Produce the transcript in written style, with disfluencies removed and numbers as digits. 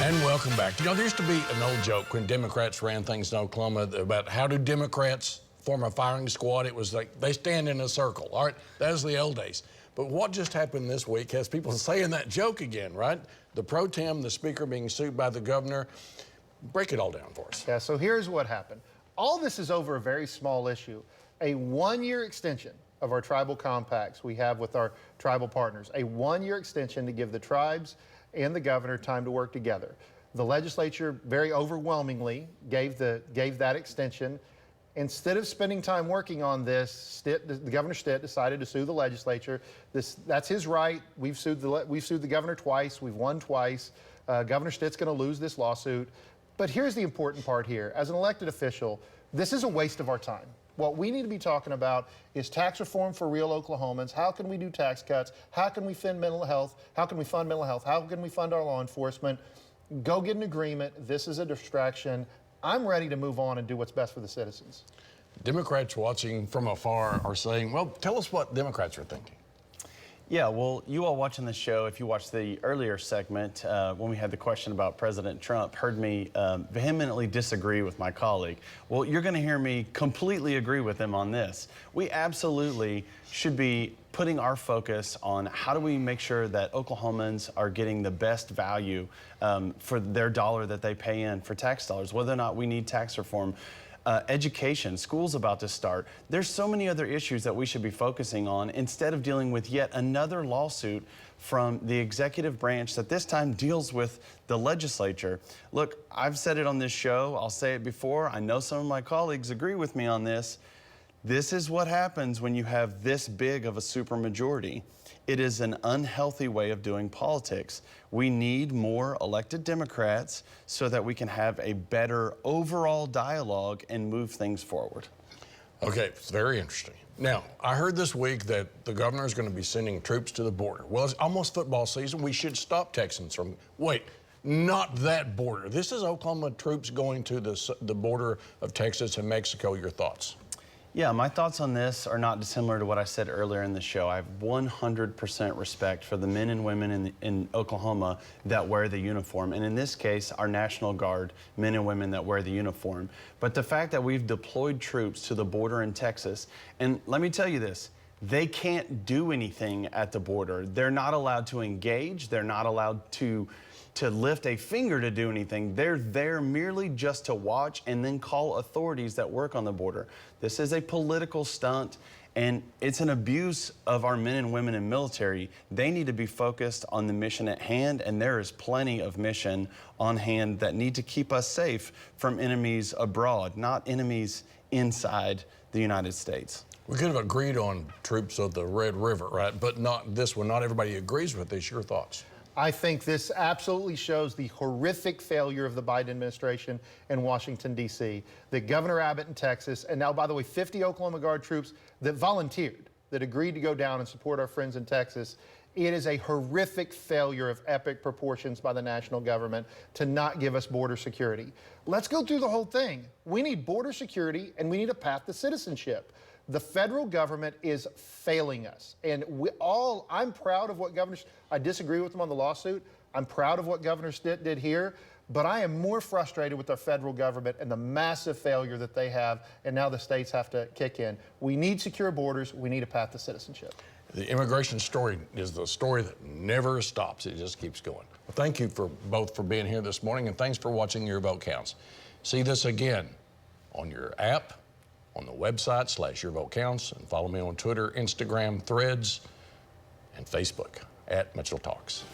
And welcome back. You know, there used to be an old joke when Democrats ran things in Oklahoma about how do Democrats form a firing squad. It was like they stand in a circle. All right, that was the old days. But what just happened this week has people saying that joke again, right? The pro tem, the speaker being sued by the governor. Break it all down for us. Yeah, so here's what happened. All this is over a very small issue. A one-year extension of our tribal compacts we have with our tribal partners. A one-year extension to give the tribes and the governor time to work together. The legislature very overwhelmingly gave that extension. Instead of spending time working on this, Governor Stitt decided to sue the legislature. That's his right. We've sued the governor twice. We've won twice. Governor Stitt's going to lose this lawsuit. But here's the important part here. As an elected official, this is a waste of our time. What we need to be talking about is tax reform for real Oklahomans. How can we do tax cuts? How can we fund mental health? How can we fund mental health? How can we fund our law enforcement? Go get an agreement. This is a distraction. I'm ready to move on and do what's best for the citizens. Democrats watching from afar are saying, well, tell us what Democrats are thinking. Yeah, well, you all watching the show, if you watched the earlier segment when we had the question about President Trump, heard me vehemently disagree with my colleague. Well, you're going to hear me completely agree with him on this. We absolutely should be putting our focus on how do we make sure that Oklahomans are getting the best value for their dollar that they pay in for tax dollars, whether or not we need tax reform. Education, school's about to start. There's so many other issues that we should be focusing on instead of dealing with yet another lawsuit from the executive branch that this time deals with the legislature. Look, I've said it on this show. I'll say it before. I know some of my colleagues agree with me on this. This is what happens when you have this big of a supermajority. It is an unhealthy way of doing politics. We need more elected Democrats so that we can have a better overall dialogue and move things forward. Okay, it's very interesting. Now, I heard this week that the governor is going to be sending troops to the border. Well, it's almost football season. We should stop Texans from, wait, not that border. This is Oklahoma troops going to the border of Texas and Mexico. Your thoughts? Yeah, my thoughts on this are not dissimilar to what I said earlier in the show. I have 100% respect for the men and women in Oklahoma that wear the uniform, and in this case, our National Guard men and women that wear the uniform. But the fact that we've deployed troops to the border in Texas, and let me tell you this, they can't do anything at the border. They're not allowed to engage. They're not allowed to lift a finger to do anything. They're there merely just to watch and then call authorities that work on the border. This is a political stunt, and it's an abuse of our men and women in military. They need to be focused on the mission at hand, and there is plenty of mission on hand that need to keep us safe from enemies abroad, not enemies inside the United States. We could have agreed on troops of the Red River, right? But not this one. Not everybody agrees with this. Your thoughts? I think this absolutely shows the horrific failure of the Biden administration in Washington, D.C. That Governor Abbott in Texas, and now, by the way, 50 Oklahoma Guard troops that volunteered, that agreed to go down and support our friends in Texas. It is a horrific failure of epic proportions by the national government to not give us border security. Let's go through the whole thing. We need border security, and we need a path to citizenship. The federal government is failing us. And I'm proud of what I disagree with them on the lawsuit. I'm proud of what Governor Stitt did here, but I am more frustrated with our federal government and the massive failure that they have, and now the states have to kick in. We need secure borders. We need a path to citizenship. The immigration story is the story that never stops. It just keeps going. Well, thank you both for being here this morning, and thanks for watching Your Vote Counts. See this again on your app, on the website /Your Vote Counts, and follow me on Twitter, Instagram, Threads, and Facebook @Mitchell Talks.